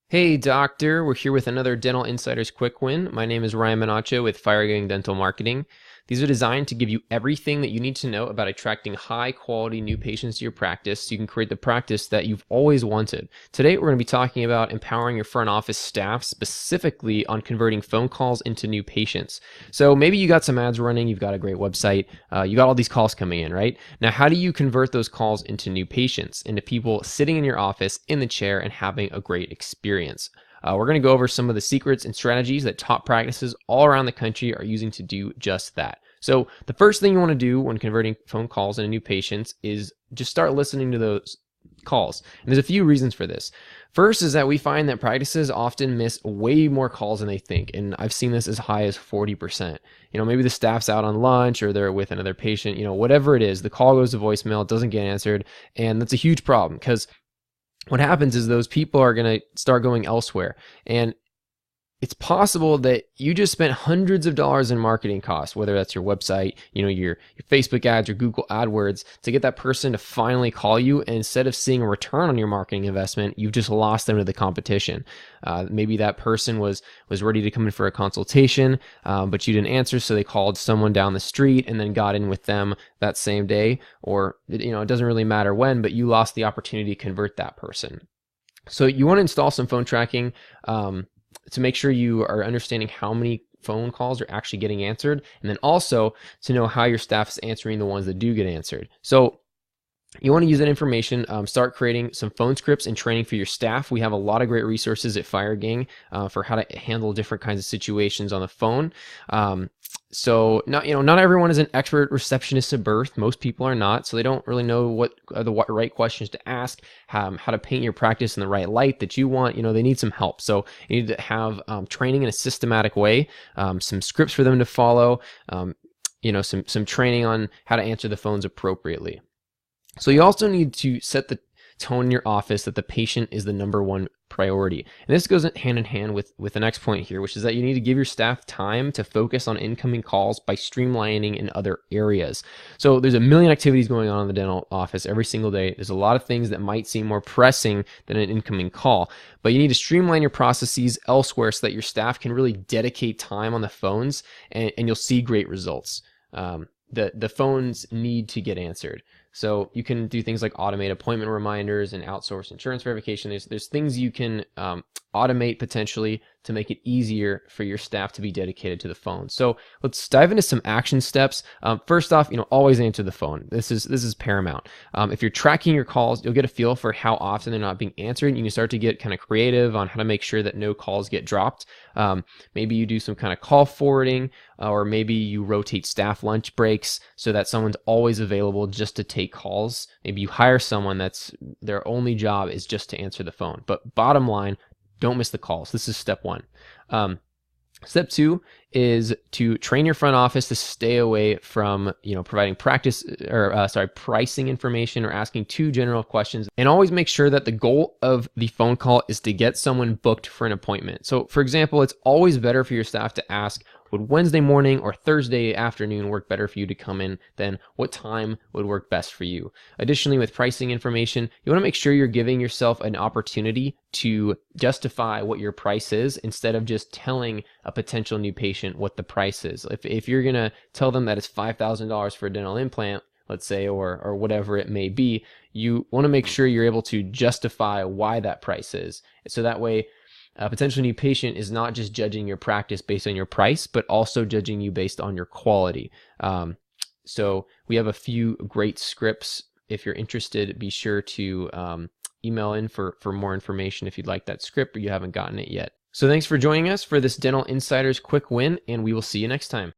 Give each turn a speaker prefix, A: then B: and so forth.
A: Hey doctor, we're here with another Dental Insiders Quick Win. My name is Ryan Menacho with FireGang Dental Marketing. These are designed to give you everything that you need to know about attracting high quality new patients to your practice so you can create the practice that you've always wanted. Today we're going to be talking about empowering your front office staff, specifically on converting phone calls into new patients. So maybe you got some ads running, you've got a great website, you got all these calls coming in, right? Now how do you convert those calls into new patients, into people sitting in your office in the chair and having a great experience? We're going to go over some of the secrets and strategies that top practices all around the country are using to do just that. So the first thing you want to do when converting phone calls into new patients is just start listening to those calls. And there's a few reasons for this. First is that we find that practices often miss way more calls than they think. And I've seen this as high as 40%. Maybe the staff's out on lunch or they're with another patient, whatever it is, the call goes to voicemail, it doesn't get answered. And that's a huge problem because what happens is those people are going to start going elsewhere. And it's possible that you just spent hundreds of dollars in marketing costs, whether that's your website, your Facebook ads or Google AdWords, to get that person to finally call you. And instead of seeing a return on your marketing investment, you've just lost them to the competition. Maybe that person was ready to come in for a consultation, but you didn't answer, so they called someone down the street and then got in with them that same day. Or it doesn't really matter when, but you lost the opportunity to convert that person. So you want to install some phone tracking to make sure you are understanding how many phone calls are actually getting answered, and then also to know how your staff is answering the ones that do get answered. So you want to use that information, start creating some phone scripts and training for your staff. We have a lot of great resources at FireGang for how to handle different kinds of situations on the phone. So not everyone is an expert receptionist at birth. Most people are not, so they don't really know what are the right questions to ask, how to paint your practice in the right light that you want. They need some help. So you need to have training in a systematic way, some scripts for them to follow, some training on how to answer the phones appropriately. So you also need to set the tone in your office that the patient is the number one priority. And this goes hand in hand with the next point here, which is that you need to give your staff time to focus on incoming calls by streamlining in other areas. So there's a million activities going on in the dental office every single day. There's a lot of things that might seem more pressing than an incoming call, but you need to streamline your processes elsewhere so that your staff can really dedicate time on the phones, and you'll see great results. The phones need to get answered. So you can do things like automate appointment reminders and outsource insurance verification. There's things you can automate potentially to make it easier for your staff to be dedicated to the phone. So let's dive into some action steps. First off, always answer the phone. This is paramount. If you're tracking your calls, you'll get a feel for how often they're not being answered. You can start to get kind of creative on how to make sure that no calls get dropped. Maybe you do some kind of call forwarding, or maybe you rotate staff lunch breaks so that someone's always available just to take calls. Maybe you hire someone that's their only job is just to answer the phone. But bottom line, don't miss the calls. This is step one. Step two is to train your front office to stay away from, providing pricing information or asking too general questions, and always make sure that the goal of the phone call is to get someone booked for an appointment. So for example, it's always better for your staff to ask, would Wednesday morning or Thursday afternoon work better for you to come in than what time would work best for you? Additionally, with pricing information, you want to make sure you're giving yourself an opportunity to justify what your price is instead of just telling a potential new patient what the price is. If you're going to tell them that it's $5,000 for a dental implant, let's say, or whatever it may be, you want to make sure you're able to justify why that price is. So that way, a potential new patient is not just judging your practice based on your price, but also judging you based on your quality. So we have a few great scripts. If you're interested, be sure to email in for more information if you'd like that script or you haven't gotten it yet. So thanks for joining us for this Dental Insiders Quick Win, and we will see you next time.